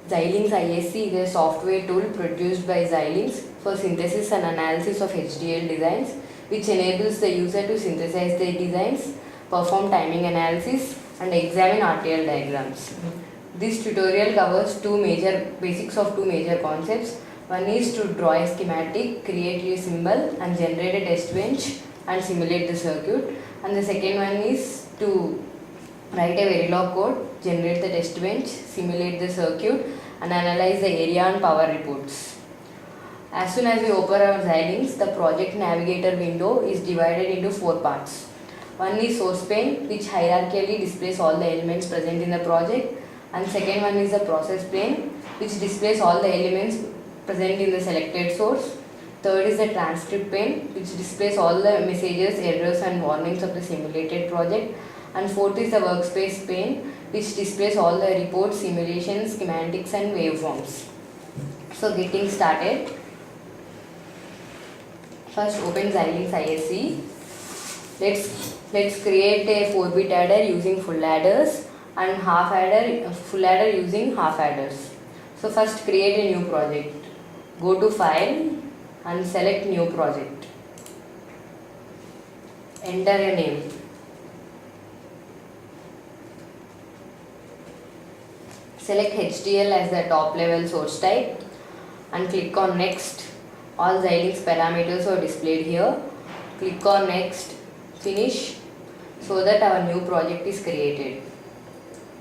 Xilinx ISC is a software tool produced by Xilinx for synthesis and analysis of HDL designs, which enables the user to synthesize their designs, perform timing analysis, and examine RTL diagrams. This tutorial covers basics of two major concepts. One is to draw a schematic, create a symbol, and generate a test bench and simulate the circuit. And the second one is to write a Verilog code, generate the test bench, simulate the circuit, and analyze the area and power reports. As soon as we open our Xilinx, the project navigator window is divided into four parts. One is source pane, which hierarchically displays all the elements present in the project, and second one is the process pane, which displays all the elements present in the selected source. Third is the transcript pane, which displays all the messages, errors, and warnings of the simulated project. And fourth is the workspace pane, which displays all the reports, simulations, schematics, and waveforms. So getting started. First open Xilinx ISC. Let's create a 4-bit adder using full adders and full adder using half adders. So first create a new project. Go to File and select New Project. Enter a name. Select HDL as the top level source type and click on Next. All Xilinx parameters are displayed here. Click on Next, Finish, so that our new project is created.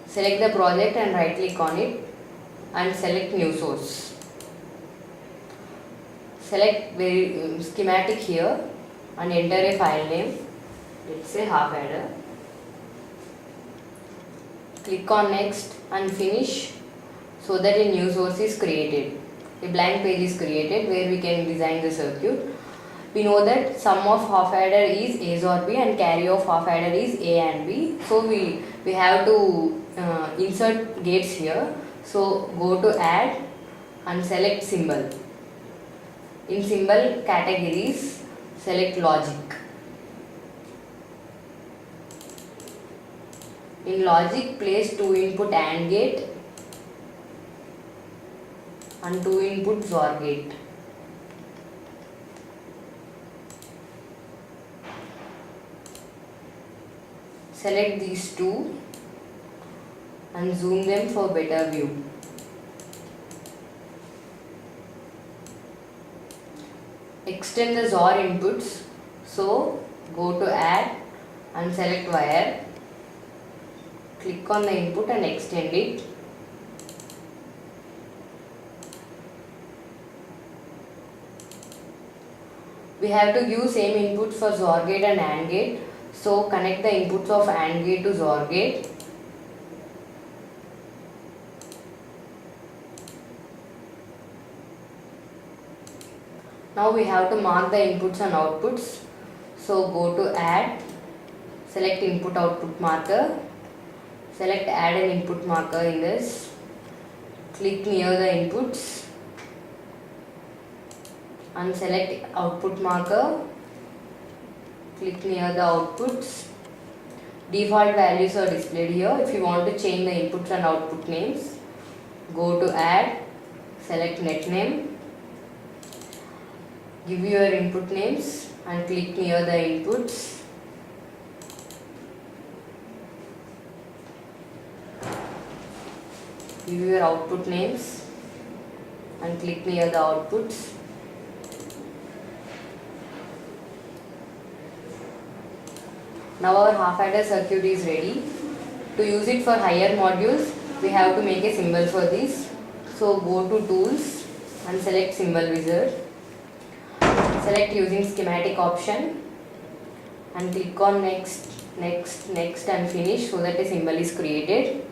Select the project and right click on it and select New Source. Select schematic here and enter a file name. Let's say half adder. Click on Next and Finish, so that a new source is created. A blank page is created where we can design the circuit. We know that sum of half adder is A XOR B and carry of half adder is A and B. So we have to insert gates here. So go to Add and select Symbol. In symbol categories, select Logic. In Logic, place 2-input AND gate and 2-input XOR gate. Select these two and zoom them for better view. Extend the XOR inputs, so go to Add and select Wire. Click on the input and extend it. We have to give same input for XOR gate and AND gate. So connect the inputs of AND gate to XOR gate. Now we have to mark the inputs and outputs. So go to Add, select Input Output Marker. Select Add an input marker in this. Click near the inputs and select output marker. Click near the outputs. Default values are displayed here. If you want to change the inputs and output names, go to Add, select Net Name. Give your input names and click near the inputs. Give your output names and click near the outputs. Now our half adder circuit is ready. To use it for higher modules, we have to make a symbol for this. So go to Tools and select Symbol Wizard. Select using schematic option and click on Next, Next, Next and Finish, so that a symbol is created.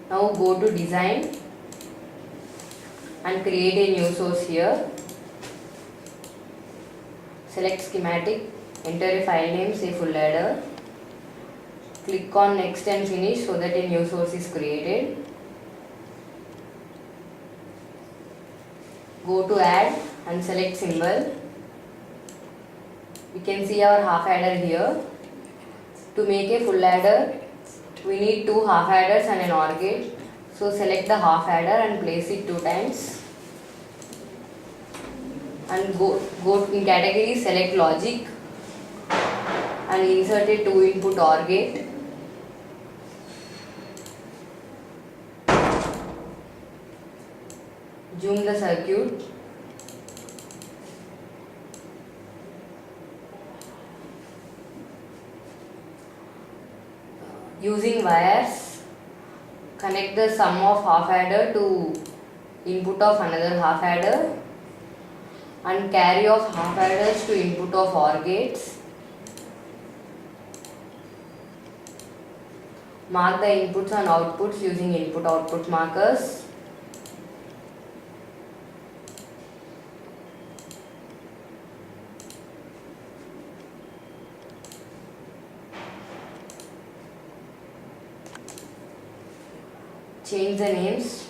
Now go to Design and create a new source here. Select schematic, enter a file name, say full adder. Click on Next and Finish, so that a new source is created. Go to Add and select Symbol. We can see our half adder here. To make a full adder, we need two half adders and an OR gate. So select the half adder and place it 2 times. And go in category, select logic and insert a 2 input OR gate. Zoom the circuit. Using wires, connect the sum of half adder to input of another half adder and carry of half adders to input of OR gates. Mark the inputs and outputs using input-output markers. Change the names.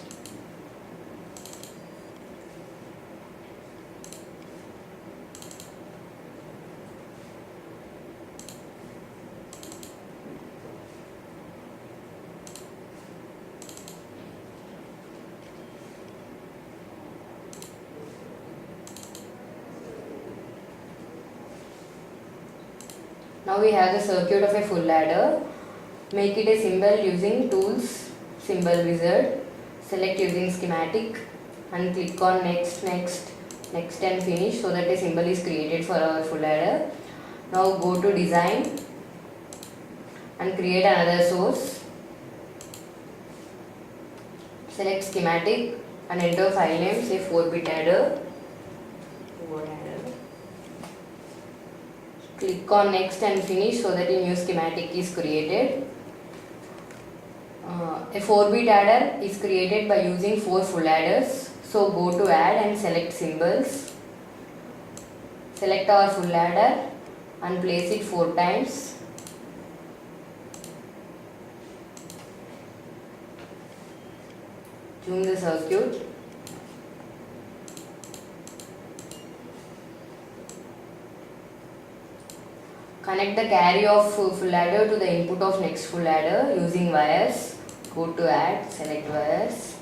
Now we have the circuit of a full adder. Make it a symbol using tools, symbol wizard. Select using schematic and click on next and finish so that a symbol is created for our full adder. Now go to design and create another source. Select schematic and enter file name, say 4-bit adder. Click on next and finish so that a new schematic is created. A 4-bit adder is created by using 4 full adders. So go to add and select symbols. Select our full adder and place it 4 times. Zoom the circuit. Connect the carry of full adder to the input of next full adder using wires. Go to add, select wires.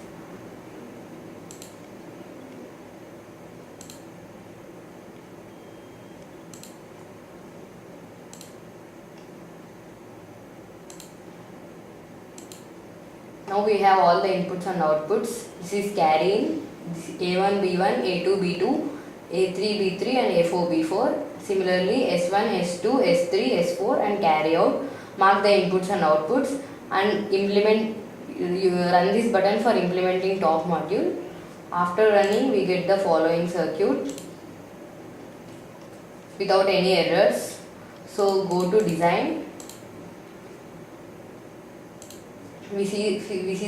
Now we have all the inputs and outputs. This is carrying. This is A1, B1, A2, B2, A3, B3 and A4, B4. Similarly, S1, S2, S3, S4 and carry out. Mark the inputs and outputs and implement. You run this button for implementing top module. After running, we get the following circuit without any errors. So go to design. We see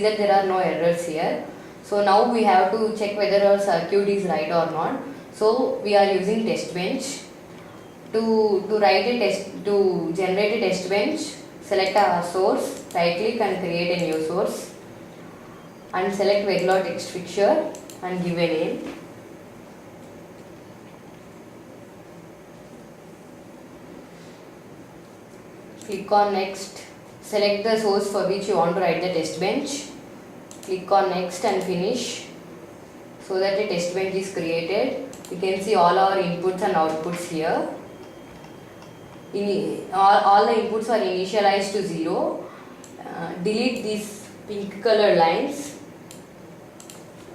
that there are no errors here. So now we have to check whether our circuit is right or not. So we are using test bench to generate a test bench. Select our source, right click and create a new source and select Verilog text fixture and give a name. Click on next. Select the source for which you want to write the test bench. Click on next and finish so that a test bench is created. You can see all our inputs and outputs here. All the inputs are initialized to 0. Delete these pink color lines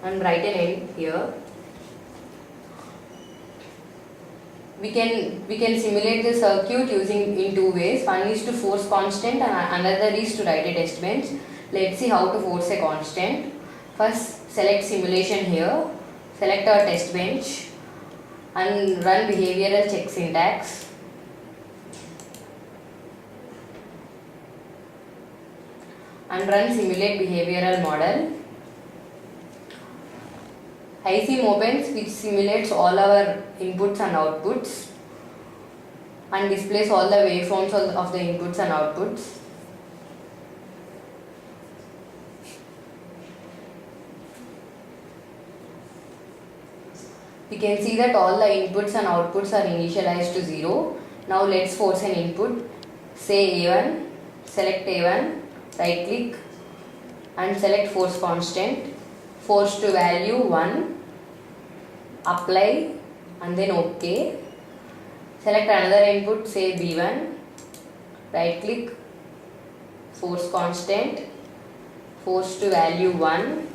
and write a name here. We can simulate the circuit using in 2 ways. One is to force constant and another is to write a test bench. Let's see how to force a constant. First select simulation here. Select our test bench and run behavioral check syntax. And run simulate behavioral model. ICM opens, which simulates all our inputs and outputs and displays all the waveforms of the inputs and outputs. We can see that all the inputs and outputs are initialized to 0. Now let's force an input. Say A1, select A1, right click and select force constant, force to value 1, apply and then OK. Select another input, say B1, right click, force constant, force to value 1,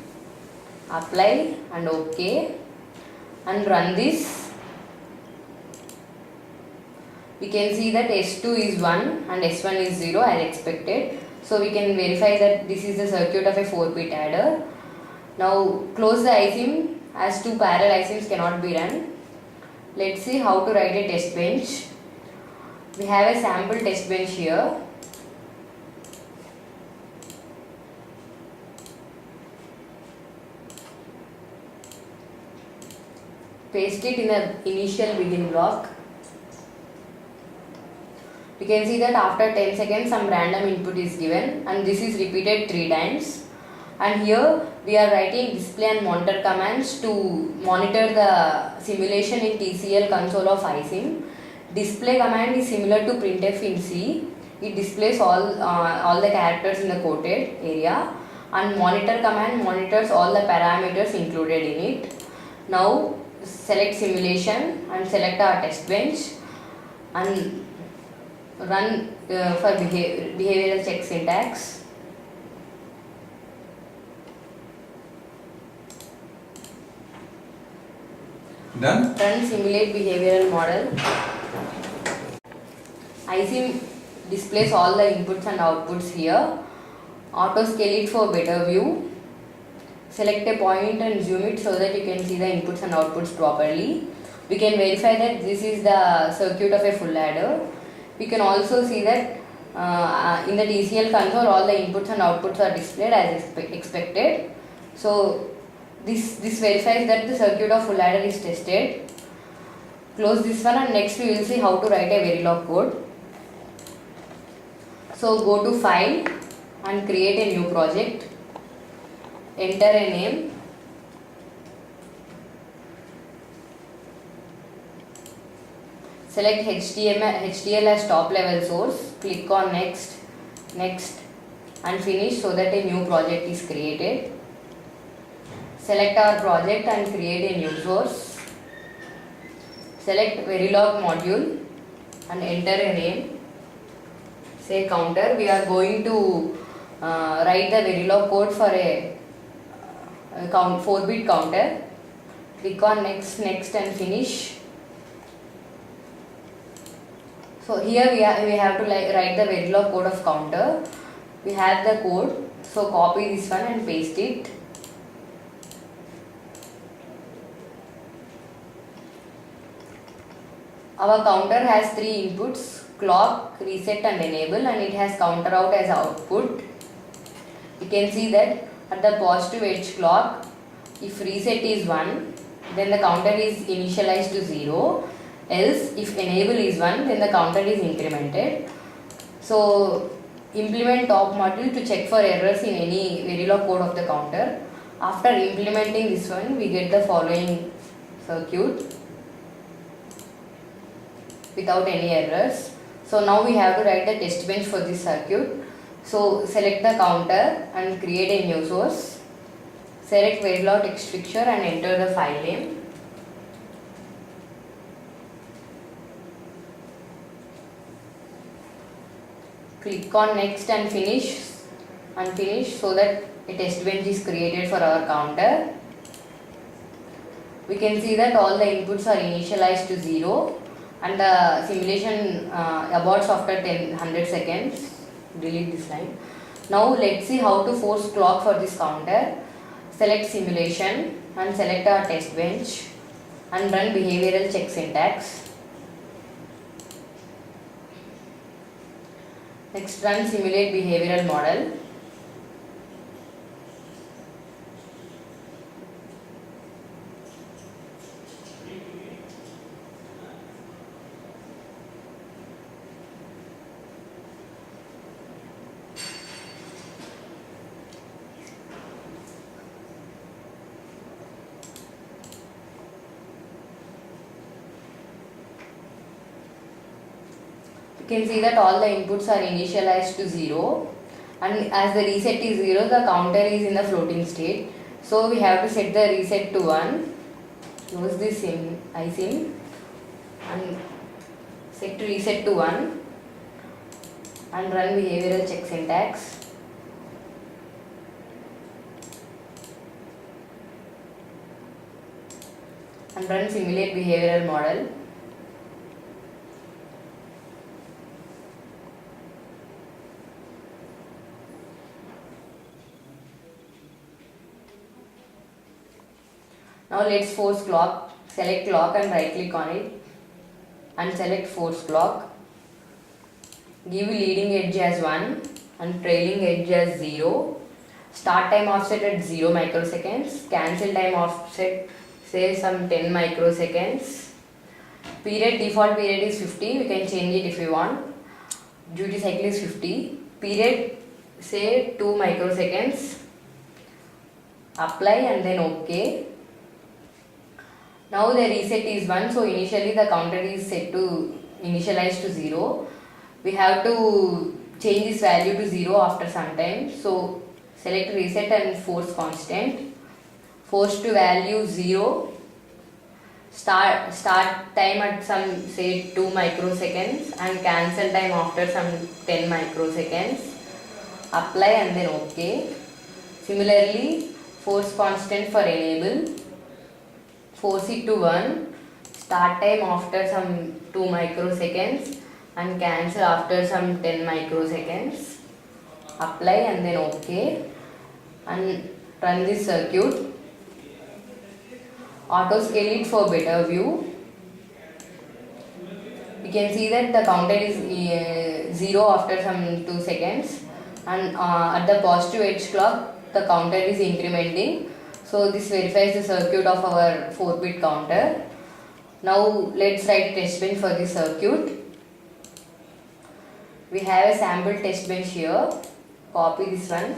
apply and OK, and run this. We can see that S2 is 1 and S1 is 0 as expected. So we can verify that this is the circuit of a 4-bit adder. Now close the ISIM as two parallel ISIMs cannot be run. Let's see how to write a test bench. We have a sample test bench here. Paste it in the initial begin block. You can see that after 10 seconds some random input is given and this is repeated 3 times. And here we are writing display and monitor commands to monitor the simulation in TCL console of ISIM. Display command is similar to printf in C. It displays all the characters in the quoted area, and monitor command monitors all the parameters included in it. Now select simulation and select our test bench and run for behavioral check syntax. Done? Run simulate behavioral model. ISIM displays all the inputs and outputs here. Auto scale it for better view. Select a point and zoom it so that you can see the inputs and outputs properly. We can verify that this is the circuit of a full adder. We can also see that in the TCL console all the inputs and outputs are displayed as expected. So this verifies that the circuit of full adder is tested. Close this one and next we will see how to write a Verilog code. So go to file and create a new project. Enter a name. Select HTML as top level source. Click on next, next and finish so that a new project is created. Select our project and create a new source. Select Verilog module and enter a name. Say counter. We are going to write the Verilog code for a 4-bit counter. Click on next, next and finish. So here we have to write the Verilog code of counter. We have the code. So copy this one and paste it. Our counter has 3 inputs, clock, reset and enable, and it has counter out as output. You can see that at the positive edge clock, if reset is 1, then the counter is initialized to 0, else if enable is 1, then the counter is incremented. So implement top module to check for errors in any Verilog code of the counter. After implementing this one, we get the following circuit without any errors. So now we have to write the test bench for this circuit. So select the counter and create a new source. Select Verilog text fixture and enter the file name. Click on next and finish so that a test bench is created for our counter. We can see that all the inputs are initialized to 0 and the simulation aborts after 100 seconds. Delete this line. Now let's see how to force clock for this counter. Select simulation and select our test bench and run behavioral check syntax. Next run simulate behavioral model. You can see that all the inputs are initialized to 0 and as the reset is 0, the counter is in the floating state. So we have to set the reset to 1. Close this in iSIM and set to reset to 1 and run behavioral check syntax. And run simulate behavioral model. Now let's force clock. Select clock and right click on it and select force clock. Give leading edge as 1 and trailing edge as 0. Start time offset at 0 microseconds. Cancel time offset say some 10 microseconds. Period, default period is 50. We can change it if we want. Duty cycle is 50. Period say 2 microseconds. Apply and then OK. Now the reset is 1, so initially the counter is set to initialize to 0. We have to change this value to 0 after some time. So select reset and force constant. Force to value 0. Start time at some say 2 microseconds and cancel time after some 10 microseconds. Apply and then OK. Similarly, force constant for enable. Force it to 1, start time after some 2 microseconds and cancel after some 10 microseconds. Apply and then OK and run this circuit. Auto scale it for better view. You can see that the counter is 0 after some 2 seconds and at the positive edge clock the counter is incrementing. So this verifies the circuit of our 4-bit counter. Now let's write test bench for this circuit. We have a sample test bench here. Copy this one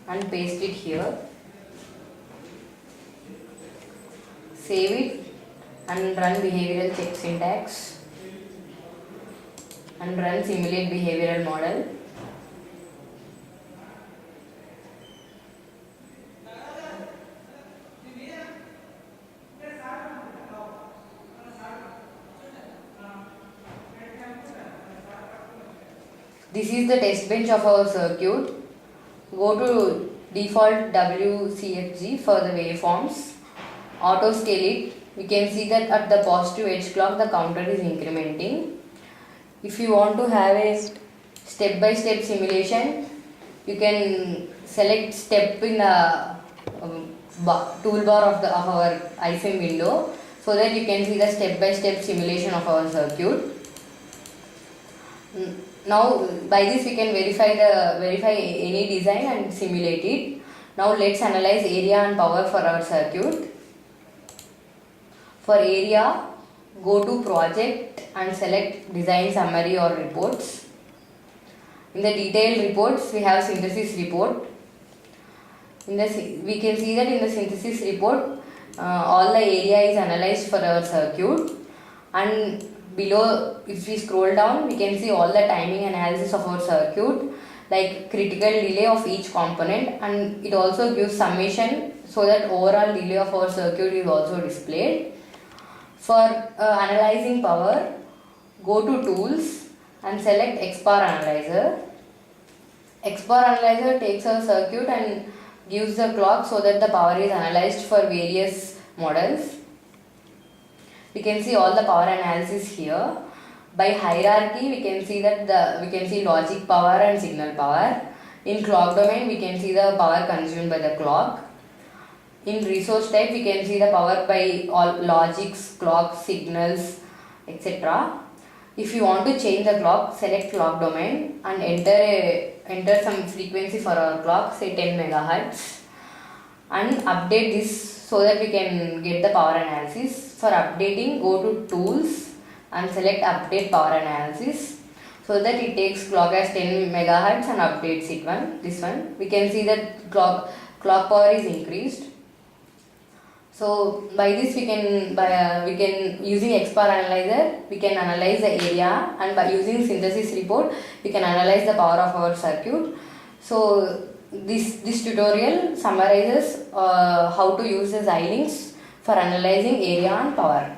and paste it here. Save it and run behavioral check syntax and run simulate behavioral model. This is the test bench of our circuit. Go to default WCFG for the waveforms. Auto scale it. We can see that at the positive edge clock the counter is incrementing. If you want to have a step-by-step simulation, you can select step in the toolbar of our iSIM window so that you can see the step-by-step simulation of our circuit. Now by this we can verify any design and simulate it. Now let's analyze area and power for our circuit. For area, go to project and select design summary or reports. In the detailed reports we have synthesis report. We can see that in the synthesis report all the area is analyzed for our circuit, and below if we scroll down we can see all the timing analysis of our circuit, like critical delay of each component, and it also gives summation so that overall delay of our circuit is also displayed. For analyzing power, go to tools and select XBAR analyzer. XBAR analyzer takes our circuit and gives the clock so that the power is analyzed for various models. We can see all the power analysis here. By hierarchy we can see that we can see logic power and signal power. In clock domain we can see the power consumed by the clock. In resource type we can see the power by all logics, clocks, signals, etc. If you want to change the clock, select clock domain and enter some frequency for our clock, say 10 MHz, and update this so that we can get the power analysis. For updating, go to tools and select update power analysis so that it takes clock as 10 MHz and updates it this one. We can see that clock power is increased. So by this we can using XPAR analyzer we can analyze the area, and by using synthesis report we can analyze the power of our circuit. So this tutorial summarizes how to use the Xilinx for analyzing area and power.